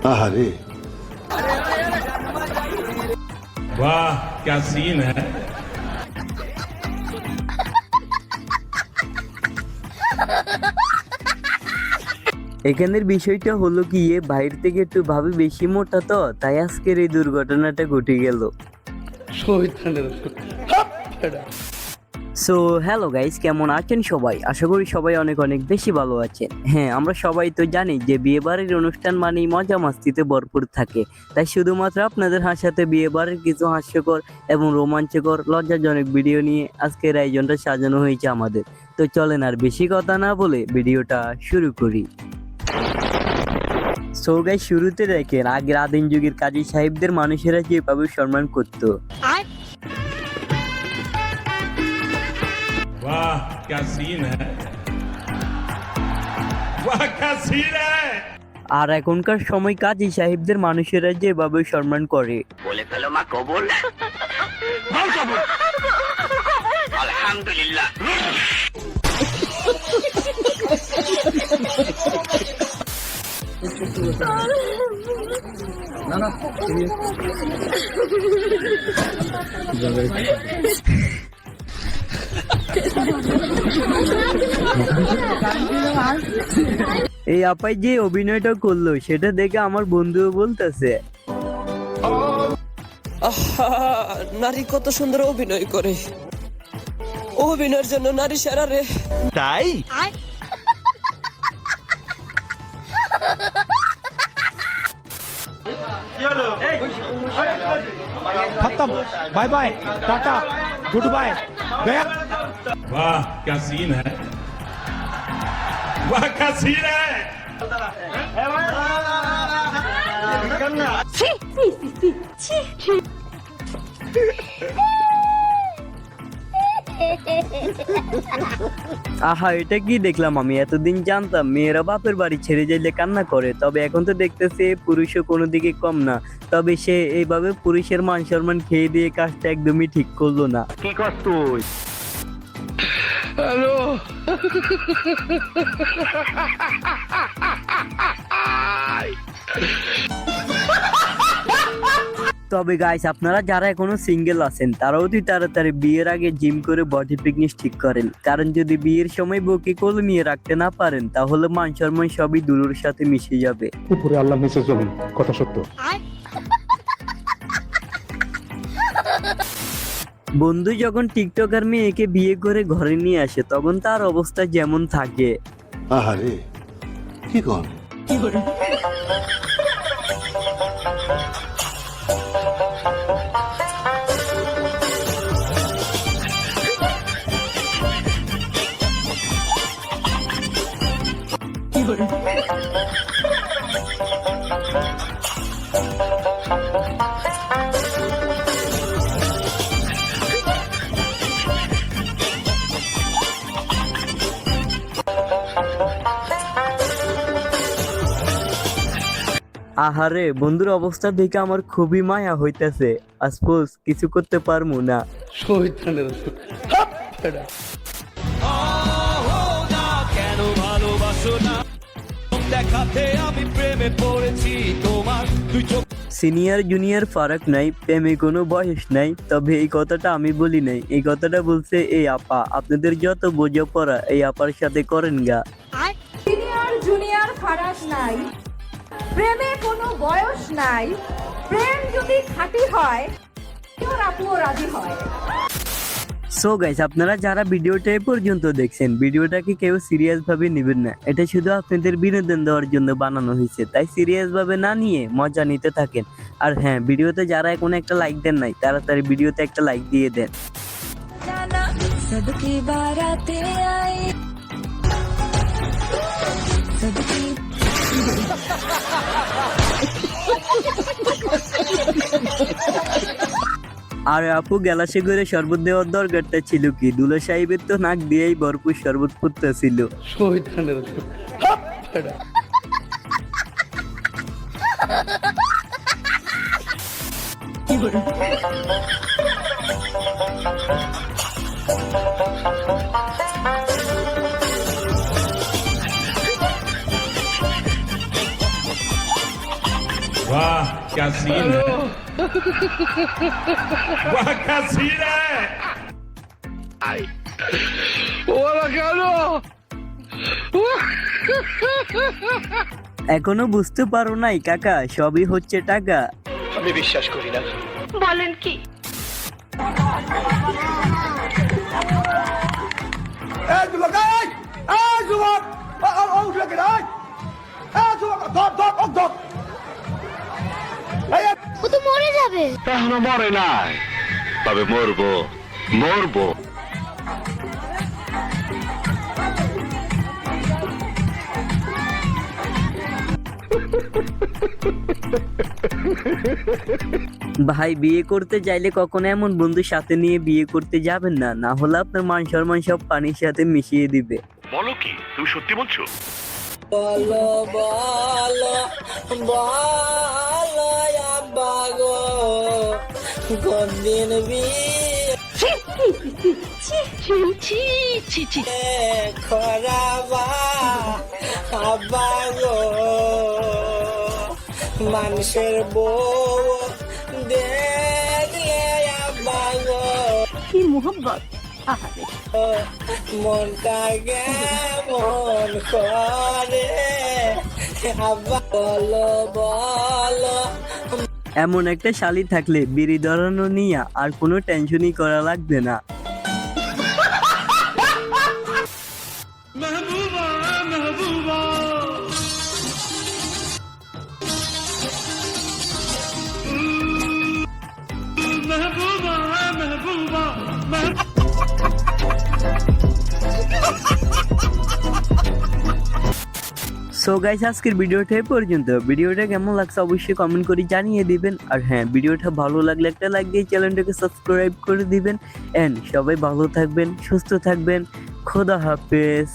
अरे वाह क्या सीन है। এখানের বিষয়টা হলো কি বাইরে থেকে একটু ভাবে বেশি মোটা তো তাই আজকের এই দুর্ঘটনাটা ঘটে গেল। সো হ্যালো গাইস, কেমন আছেন সবাই? আশা করি সবাই অনেক অনেক বেশি ভালো আছেন। হ্যাঁ, আমরা সবাই তো জানি যে বিয়ে বাড়ির অনুষ্ঠান মানেই মজা মাস্তিতে ভরপুর থাকে, তাই শুধুমাত্র আপনাদের হাসাতে বিয়ে বাড়ির কিছু হাস্যকর এবং রোমাঞ্চকর লজ্জাজনক ভিডিও নিয়ে আজকের আয়োজনটা সাজানো হয়েছে আমাদের। তো চলেন আর বেশি কথা না বলে ভিডিওটা শুরু করি। সো গাইস, শুরুতে দেখেন আগের আদিম যুগের কাজী সাহেবদের মানুষেরা যেভাবে সম্মান করত। वाह क्या सीन है, वाह क्या सीन है। আর এখনকার সময় কাজী সাহেবদের মানুষেরা যেভাবে সম্মান করে। বলে ফেলো মা কবুল। আলহামদুলিল্লাহ। এই আপাই যে অভিনয়টা করলো সেটা দেখে আমার বন্ধুও বলতেছে, নারী কত সুন্দর অভিনয় করে, অভিনয়ের জন্য নারী সেরা রে। তাই खत्म, bye bye, tata, goodbye, गया। वाह क्या सीन है, वाह क्या सीन है। আহা, এটা কি দেখলাম আমি? এতদিন জানতাম মেয়েরা বাপের বাড়ি ছেড়ে যাইলে কান্না করে, তবে এখন তো দেখতেছি পুরুষও কোনো দিকে কম না। তবে সে এইভাবে পুরুষের মান সম্মান খেয়ে দিয়ে কাজটা একদমই ঠিক করলো না। কি কর তুই? তবে গাইস, আপনারা যারা এখনো সিঙ্গেল আছেন তারা অতি তাড়াতাড়ি বিয়ের আগে জিম করে বডি ফিটনেস ঠিক করেন, কারণ যদি বিয়ের সময় বউকে কোলে নিয়ে রাখতে না পারেন তাহলে মান সম্মান সবই দুলুর সাথে মিশে যাবে। উপরে আল্লাহ নিচে জমিন, কথা সত্য। বন্ধু যখন টিকটকার মেয়েকে বিয়ে করে ঘরে নিয়ে আসে তখন তার অবস্থা যেমন থাকে। अरे की कौन আহারে, বন্ধুর অবস্থা দেখে আমার খুবই মায়া হইতেছে। আজপোজ কিছু করতে পারবো না। কেন ভালোবাসো না দেখাতে আমি প্রেমে পড়েছি তোমার দুই চোখ। সিনিয়র জুনিয়র ফারাক নাই, প্রেমে কোনো বয়স নাই। তবে এই কথাটা আমি বলি নাই, এই কথাটা বলছে এই আপা। আপনাদের যত বোঝাপড়া এই আপার সাথে করেন গা। সিনিয়র জুনিয়র ফারাক নাই, প্রেমে কোনো বয়স নাই। প্রেম যদি খাঁটি হয় তোর আপুও রাজি হয়। সো গাইস, আপনারা যারা ভিডিওটা এ পর্যন্ত দেখছেন, ভিডিওটাকে কেউ সিরিয়াস ভাবে নেবেন না। এটা শুধু আপনাদের বিনোদন দেওয়ার জন্য বানানো হয়েছে, তাই সিরিয়াস ভাবে না নিয়ে মজা নিতে থাকেন। আর হ্যাঁ, ভিডিওতে যারা এখন একটা লাইক দেন নাই তাড়াতাড়ি ভিডিওতে একটা লাইক দিয়ে দেন। सबकी बाराते आए सबकी আর আপু গ্যালাসে করে শরবত দেওয়ার দরকারটা ছিল কি? দুলা সাহেবের তো নাক দিয়েই ভরপুর শরবত ফুটতেছিল। वाह क्या सीन है वाह क्या सीन है এখনো বুঝতে পারো নাই কাকা, সবই হচ্ছে টাকা। বলেন কি? ও তো মরে যাবে। এখনো মরে নাই, তবে মরবো মরবো। ভাই, বিয়ে করতে চাইলে কখনো এমন বন্ধু সাথে নিয়ে বিয়ে করতে যাবেন না, না হলে আপনার মান সম্মান সব পানির সাথে মিশিয়ে দিবে। বলো কি, তুমি সত্যি বলছো? বলো বলো বলো আব্বা গো, কোনদিন বিয়ে করাবা আব্বা গো, মানুষের বউ দেখলে আব্বা গো কি মোহব্বত! মনটা কেমন করে আব্বা, বলো বলো। এমন একটা শালি থাকলে বিড়ি ধরানো নিয়ে আর কোনো টেনশনই করা লাগবে না। সো গাইস, আজকের ভিডিওটা এই পর্যন্ত। ভিডিওটা কেমন লাগছে অবশ্যই কমেন্ট করে জানিয়ে দিবেন। আর হ্যাঁ, ভিডিওটা ভালো লাগলে একটা লাইক দিয়ে চ্যানেলটাকে সাবস্ক্রাইব করে দিবেন। এন্ড সবাই ভালো থাকবেন, সুস্থ থাকবেন। খোদা হাফেজ।